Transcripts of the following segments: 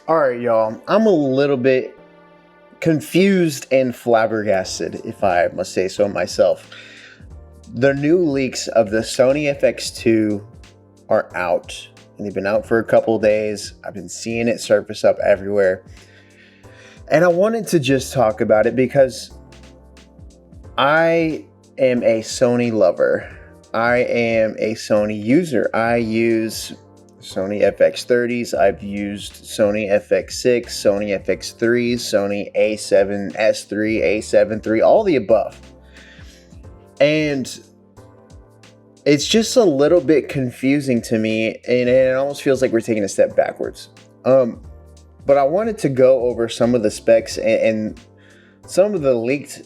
All right, y'all. I'm a little bit confused and flabbergasted, if I must say so myself. The new leaks of the Sony FX2 are out, and they've been out for a couple days. I've been seeing it surface up everywhere. And I wanted to just talk about it because I am a Sony lover. I am a Sony user. I use Sony FX30s, I've used Sony FX6, Sony FX3s, Sony A7S3, A7 III, all the above. And it's just a little bit confusing to me, and it almost feels like we're taking a step backwards. But I wanted to go over some of the specs and some of the leaked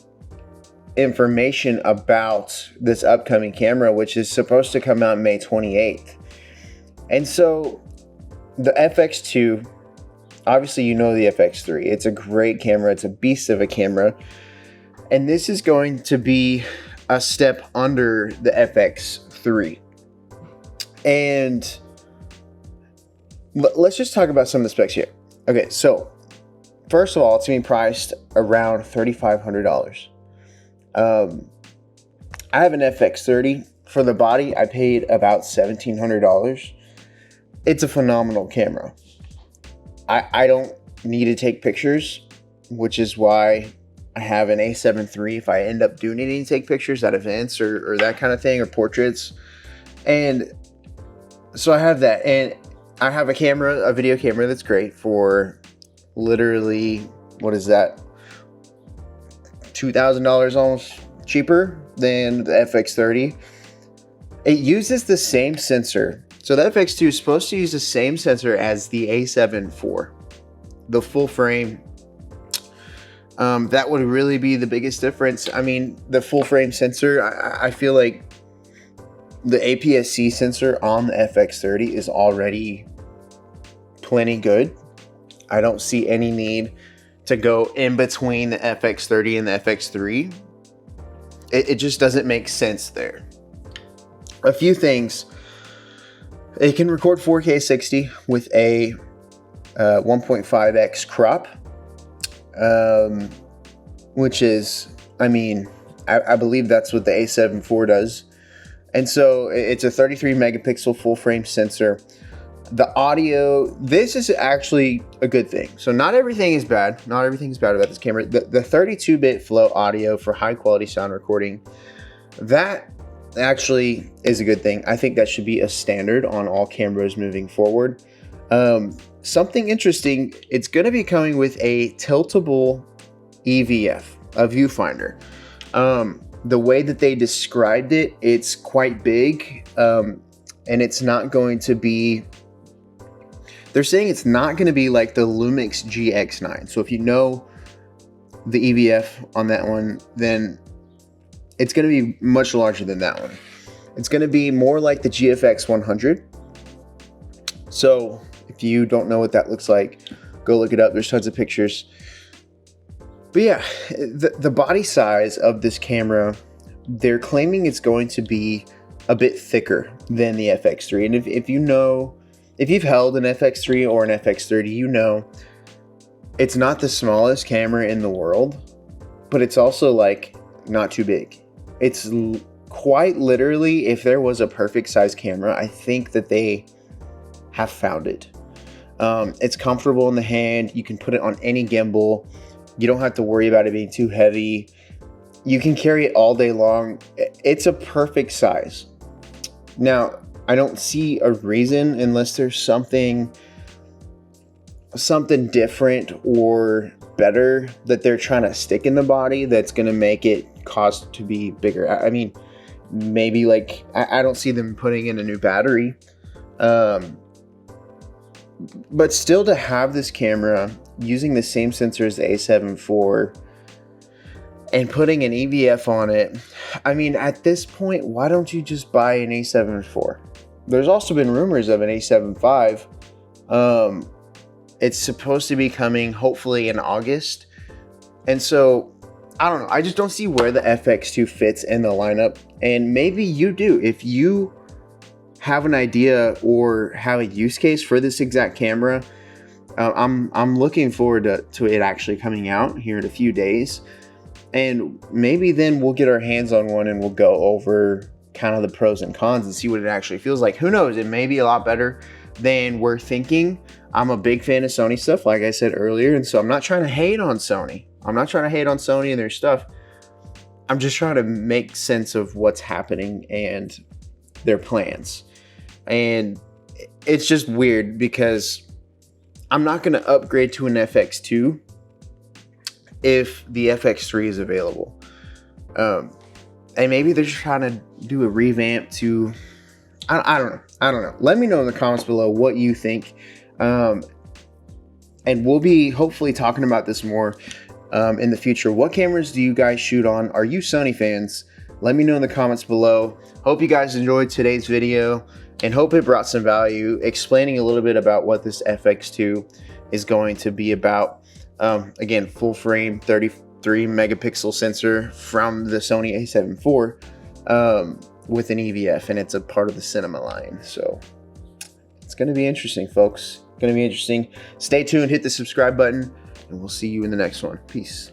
information about this upcoming camera, which is supposed to come out May 28th. And so the FX2, obviously you know the FX3. It's a great camera. It's a beast of a camera. And this is going to be a step under the FX3. And let's just talk about some of the specs here. Okay, so first of all, it's going to be priced around $3,500. I have an FX30. For the body, I paid about $1,700. It's a phenomenal camera. I don't need to take pictures, which is why I have an A7 III if I end up doing needing to take pictures at events or that kind of thing, or portraits. And so I have that, and I have a video camera that's great for literally, what is that? $2,000 almost cheaper than the FX30. It uses the same sensor. So the FX2 is supposed to use the same sensor as the A7 IV, the full frame. That would really be the biggest difference. I mean, the full frame sensor, I feel like the APS-C sensor on the FX30 is already plenty good. I don't see any need to go in between the FX30 and the FX3. It just doesn't make sense there. A few things. It can record 4K 60 with a 1.5x crop, which is, I mean, I believe that's what the A7 IV does. And so it's a 33 megapixel full frame sensor. The audio, this is actually a good thing. So not everything is bad. Not everything is bad about this camera. The 32-bit flow audio for high quality sound recording, that actually is a good thing. I think that should be a standard on all cameras moving forward. Something interesting, it's going to be coming with a tiltable EVF, a viewfinder. The way that they described it, it's quite big, and it's not going to be, they're saying it's not going to be like the Lumix GX9. So if you know the EVF on that one, then it's going to be much larger than that one. It's going to be more like the GFX 100. So if you don't know what that looks like, go look it up. There's tons of pictures. But yeah, the body size of this camera, they're claiming it's going to be a bit thicker than the FX3. And if you know, if you've held an FX3 or an FX30, you know it's not the smallest camera in the world, but it's also like not too big. It's quite literally, if there was a perfect size camera, I think that they have found it. It's comfortable in the hand. You can put it on any gimbal. You don't have to worry about it being too heavy. You can carry it all day long. It's a perfect size. Now, I don't see a reason, unless there's something different or better that they're trying to stick in the body that's going to make it cost to be bigger. I mean, maybe like, I don't see them putting in a new battery. But still, to have this camera using the same sensor as the A7 IV and putting an EVF on it, I mean, at this point, why don't you just buy an A7 IV? There's also been rumors of an A7 V. It's supposed to be coming hopefully in August. And so, I don't know. I just don't see where the FX2 fits in the lineup. And maybe you do. If you have an idea or have a use case for this exact camera, I'm looking forward to it actually coming out here in a few days, and maybe then we'll get our hands on one and we'll go over kind of the pros and cons and see what it actually feels like. Who knows? It may be a lot better than we're thinking. I'm a big fan of Sony stuff, like I said earlier, and so I'm not trying to hate on Sony. I'm not trying to hate on Sony and their stuff. I'm just trying to make sense of what's happening and their plans. And it's just weird because I'm not going to upgrade to an FX2 if the FX3 is available. And maybe they're just trying to do a revamp to, I don't know. Let me know in the comments below what you think. And we'll be hopefully talking about this more in the future. What cameras do you guys shoot on? Are you Sony fans? Let me know in the comments below. Hope you guys enjoyed today's video and hope it brought some value, explaining a little bit about what this FX2 is going to be about. Again, full frame 33 megapixel sensor from the Sony a7 IV with an EVF, and it's a part of the cinema line. So it's going to be interesting, folks. Going to be interesting. Stay tuned, hit the subscribe button, and we'll see you in the next one. Peace.